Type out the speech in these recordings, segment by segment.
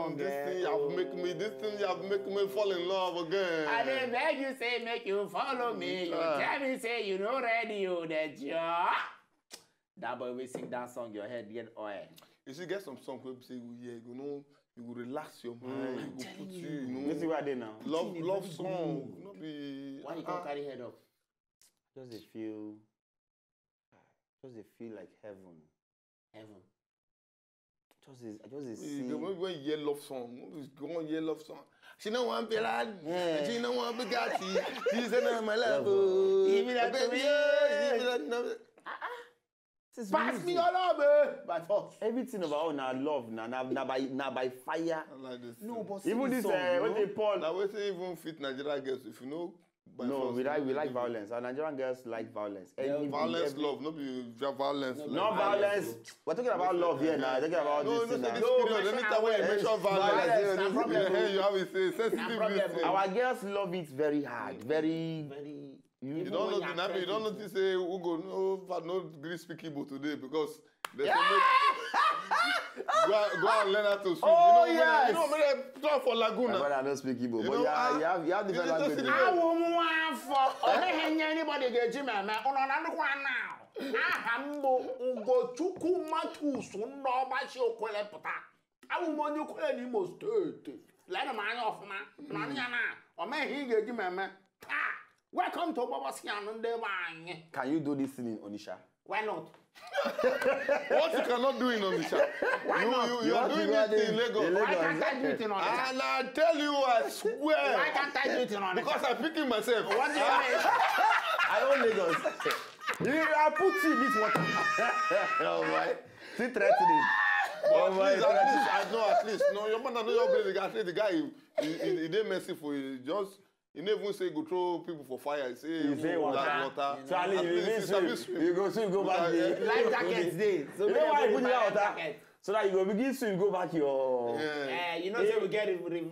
song. This thing you have make me fall in love again. I didn't beg you say make you follow me. You tell me say you know radio that job. That boy will sing that song, your head get oil. You should get some song where say you know you will relax your mind. You will put you know. This is what they now. Love song. Not be. Why you can't carry head up? Just they feel like heaven. Heaven. Just they see. When you hear love song, go on hear love song. She don't want Pelad. She don't want Bugatti. She said no my love. Even that baby. Pass me all over. By force. Everything about now love now by fire. Like this. No, but even this what they Paul. Now we say even fit Nigeria girls if you know. No, we like violence. Our Nigerian girls like violence. Violence, love, no be violence. No violence. We're talking about love here now. Talking about this now. Anytime when you mention violence, you have a sensitive. Our girls love it very hard, very. You don't notice say Ugo no Greek speak Igbo today because there's go and learn how to swim. Oh, yes. You know when they talk for Laguna. But I don't speak Igbo. But you have different languages. I won't want for anybody get Jimmy man. On another one now. Hambo Ugo Chuku Matu Sundo Basho Kolepota. I will want you call him most dirty. Let a man off man. Nana. Or may he get Jimmy man. Welcome to BOBOS here. Can you do this thing in Onisha? Why not? What you cannot do in Onisha? You are doing it in Lagos. Why can't I do it in Onisha? And I tell you, I swear. Why can't I do it in Onisha? Because I'm picking myself. What do you mean? I own Lagos. I put you in this water. Oh my. Still threatening. But at least, no, your man, I know your blade. The guy, he didn't merciful. He just. You never even say go throw people for fire. You say water. So at least you go swim, go back there. Life jackets day. So you know why you put your water? So that you go begin swim, go back your. You know say we get riverine.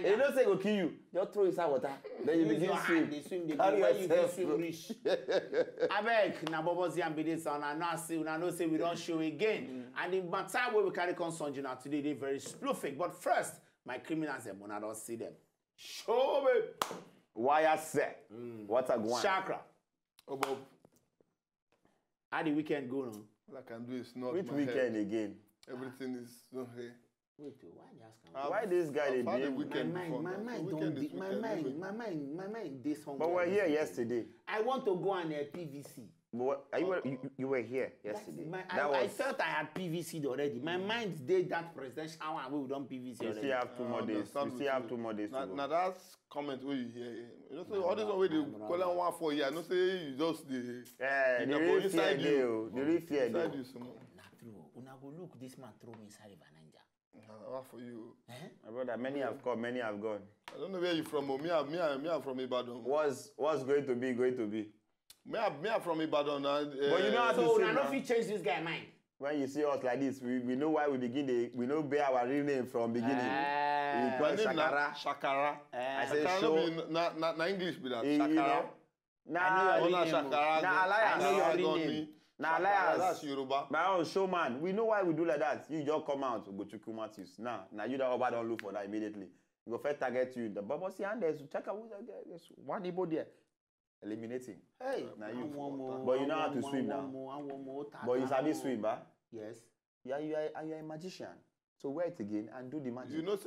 You don't say go kill you. Just throw inside water. Then you begin swim. They swim. They go where you go swim reach. I beg na BOBOS here be this one. I now see. I know say we don't show again. And the matter where we carry concern now today they very spoofing. But first, my criminals them when I don't see them. Show me. Why I say? What's a go on? SHAKARA. Oh, Bob. How the weekend go on? All I can do is not. Which weekend again? Everything is not here. Wait, why you ask? Why this guy they My mind this hungry. But we're here yesterday. I want to go on PVC. But you were here yesterday. I felt I had PVC already. My mind did that presidential one. We done PVC already. You still have 2 more days. You still have 2 more days to go. Now that's comment where you hear. You know, so all this way they call them 1 for you. I know say you just the. Yeah, the real fear deal. The real fear deal. Not true. Una go look this man throw me inside River Niger. What for you? My brother, many have come, many have gone. I don't know where you from. Me, I'm from Ibadan. What's going to be? Me, I'm from Ibadan. But you know how to so swim I now. don't change this guy mind. When you see us like this, we know why we begin. We know bear our real name from beginning. My name SHAKARA. SHAKARA. I say show. Na English be that. SHAKARA. I know your SHAKARA. I know your real name. Now, alliance. That's Yoruba. My own SHOWMAN. We know why we do like that. You just come out, go to Kumatis. Now you that over don't look for that immediately. We go first target you. The BOBOS here and there's check out there's one Igbo there. Eliminating. Hey, now you. But you know how to swim now. But you sabi swim, huh? Yes. You are a magician. So wear it again and do the magic. You not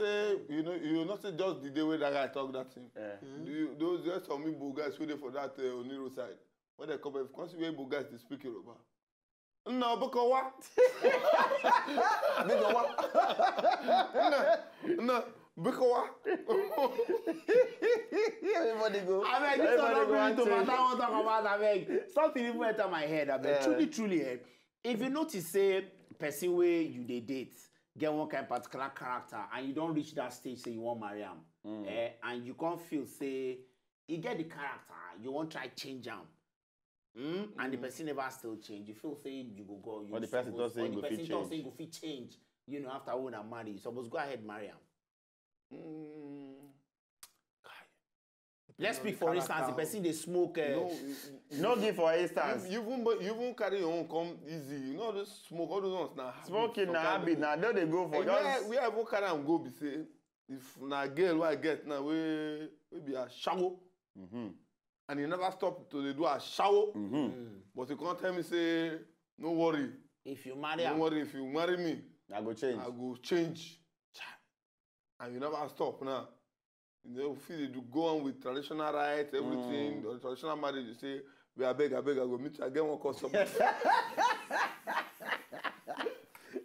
say just the day where that guy talk that thing. There's some Igbo guys waiting for that Oniro side. When they come, if you see Igbo guys, they speak Yoruba. No, Bokowa. No, Bokowa. Everybody go. I mean, this one not really to matter what talk about. I mean, something even enter my head. I mean, truly, if you notice, say, person where you date, get one kind of particular character, and you don't reach that stage, say you want marry him, and you can't feel, say, you get the character, you won't try change him. And the person never still change. You feel say you go. Or the person does say you go fit change. You know, after when I marry, you supposed go ahead marry him. Let's speak for instance, the person they smoke. No give for instance. You even carry your own come easy. You know this smoke, all those ones now. Smoking na habit. Now don't they go for just. We have carry and go be say if na girl what I get now we be a shower. And you never stop to do a shower. But you can't tell me say no worry. If you marry, don't worry. If you marry me, I go change. I go change. And you never stop now. You know, feel you go on with traditional rights, everything, or traditional marriage. You say, "We I beg, I go meet you. I get one customer."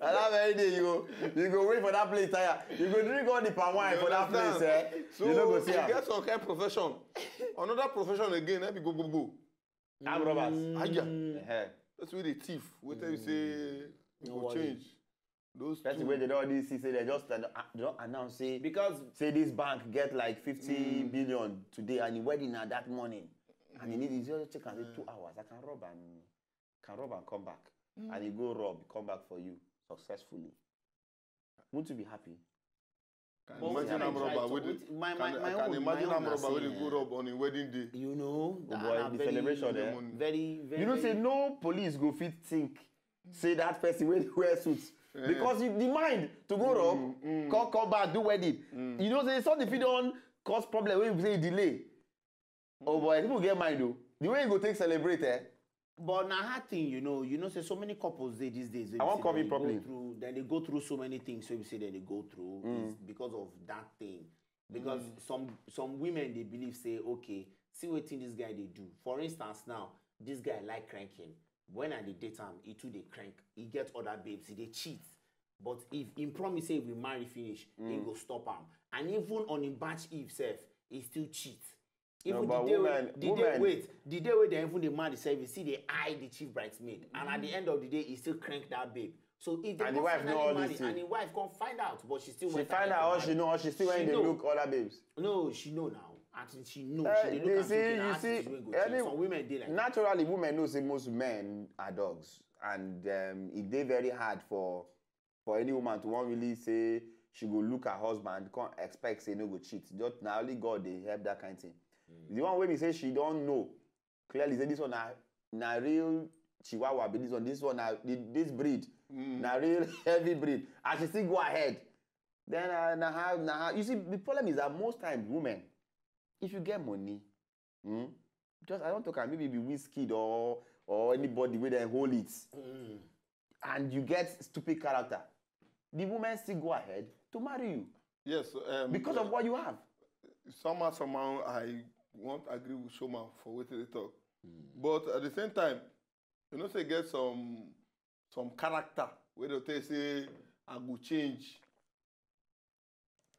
And that very day you go wait for that place tire. You go drink all the palm wine for that place. So you don't go see you get some kind of profession. Another profession again. Let me go. I'm robbers. That's where the thief. Wait till you say you go change. Those that's the way they don't this say they just don't announce say because say this bank get like 50 billion today and the wedding at that morning and you need to just check and say 2 hours I can rob and come back and you go rob come back for you successfully. Won't you be happy? Imagine I'm robber with it. Can imagine I'm robber with a go rob on a wedding day. You know, the celebration there. Very. You know, say no police go fit think say that person wear suits. Because the mind to go rob, come back, do wedding. You know, say something if you don't cause problem when you say delay. Oh boy, people get mind though. The way you go take celebrate, But now hard thing, you know, say so many couples these days. I won't cover it properly. Then they go through so many things. So you say that they go through is because of that thing. Because some women they believe say, okay, see what thing this guy they do. For instance, now this guy like cranking. When I date him, he too they crank. He get other babes, he they cheat. But if in promise say we marry finish, he go stop him. And even on him batch himself, he still cheat. Even no, the day where they even the marry service, see they eye the chief bridesmaid. And at the end of the day, he still crank that babe. So if they and the wife know all this and the wife can't find out, but she still she find out all she know, or she still when they look other babes. No, she know now. And she know. You see, some women did like naturally, women know say most men are dogs, and it they very hard for any woman to want really say she go look her husband, can't expect say no go cheat. Just now only God they help that kind of thing. The one way we say she don't know clearly say this one na real Chihuahua, but this one this breed na real heavy breed, and she still go ahead. Then you see the problem is that most times women. If you get money, just I don't talk maybe be whiskey or anybody where they hold it, and you get stupid character, the women still go ahead to marry you. Yes, because of what you have. Somehow I won't agree with SHOWMAN for what they talk, but at the same time, you know, say get some character where they say I go change.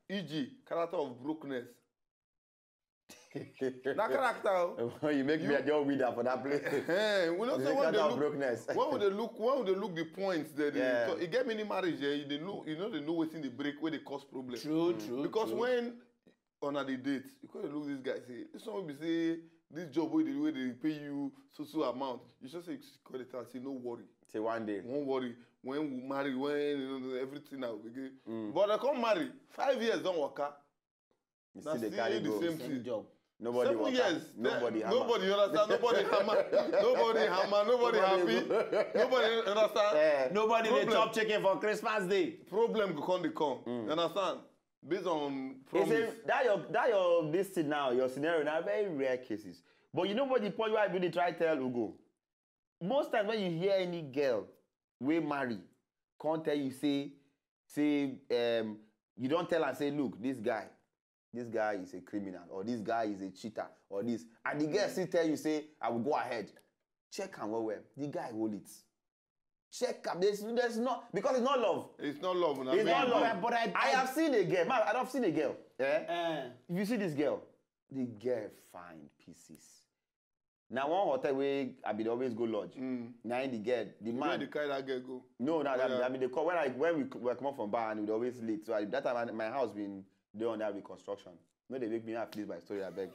E.g., character of brokenness. That character. You make me a job with that for that place. We don't say when they look the points that they get many marriage they look, you know they know what's in the break where they cause problem. True. Because when on a date, you can't look this guy say this one will be say this job where they pay you so amount. You just say call it and say no worry. Say one day. Won't worry. When we marry, when you know everything now begin. But I come marry, 5 years don't work out. You see the same job. Nobody 7 years. Nobody understand. Nobody hammer. Nobody happy. Nobody understand. Nobody they chop chicken for Christmas Day. Problem go come. You understand? Based on promise. That your this thing now, your scenario now very rare cases. But you know what the point why I really try tell Ugo? Most times when you hear any girl we marry, can't tell you say you don't tell and say, look, this guy is a criminal, or this guy is a cheater, or this. And the girl still tell you, say, I will go ahead. Check him well. The guy hold it. Check him. There's not, because it's not love. It's not love. It's not love. But I have seen a girl. I have seen a girl. If you see this girl, the girl find pieces. Now one hotel where I be always go lodge. Now in the girl, the man. The kind that girl go. No, I mean they call when we come up from bar and we'd always late. So at that time my house been doing on that with construction. No, they make me have please my story, I beg.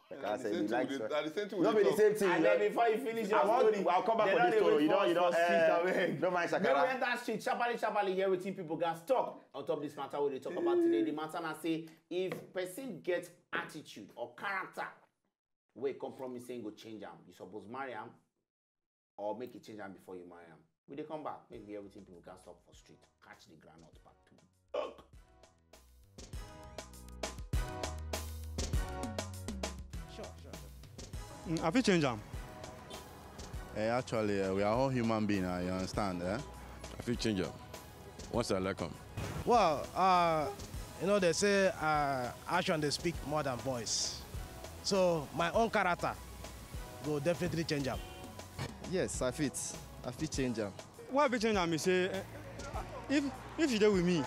I said he likes her. The same thing Not be the same thing. And then before you finish your story, I'll come back for this story. You don't mind Maybe Shakara. enter street, sharply here with people guys talk on top of this matter we dey talk about today. The matter na say if person get attitude or character, wey compromise saying go change am, you suppose marry am or make it change am before you marry am. We dey come back, make we hear wetin people guys talk for street. Catch the groundnut part 2. I fit change am. Actually, we are all human beings, you understand? I fit change am once I like am. Well, you know, they say action they speak more than voice. So my own character will definitely change am. Yes, I fit change am. Why I fit change am is say if she dey with me,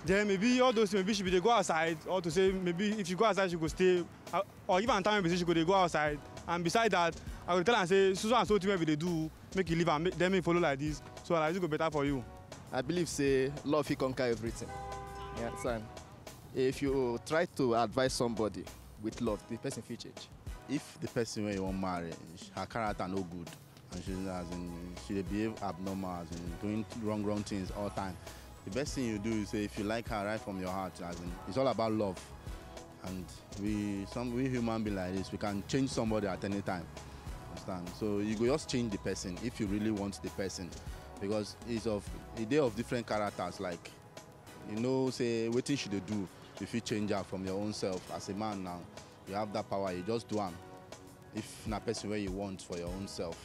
then maybe all those things, maybe she be dey go outside, or to say maybe if she go outside she go stay, or even time maybe she go dey go outside, and beside that I go tell her say so and so thing wey we dey do, make you leave am, then make follow like this, so like this go better for you. I believe say love fit conquer everything. You understand? If you try to advise somebody with love, the person fit change. If the person where you want marry, her character no good, and she dey behave abnormal, as in doing wrong things all time, the best thing you do is say if you like her right from your heart, as in it's all about love. And we human beings like this, we can change somebody at any time. Understand? So you go just change the person if you really want the person, because it's of a day of different characters. Like, you know, say wetin she dey do, if you change her from your own self as a man now, you have that power. You just do am. If na person where you want for your own self.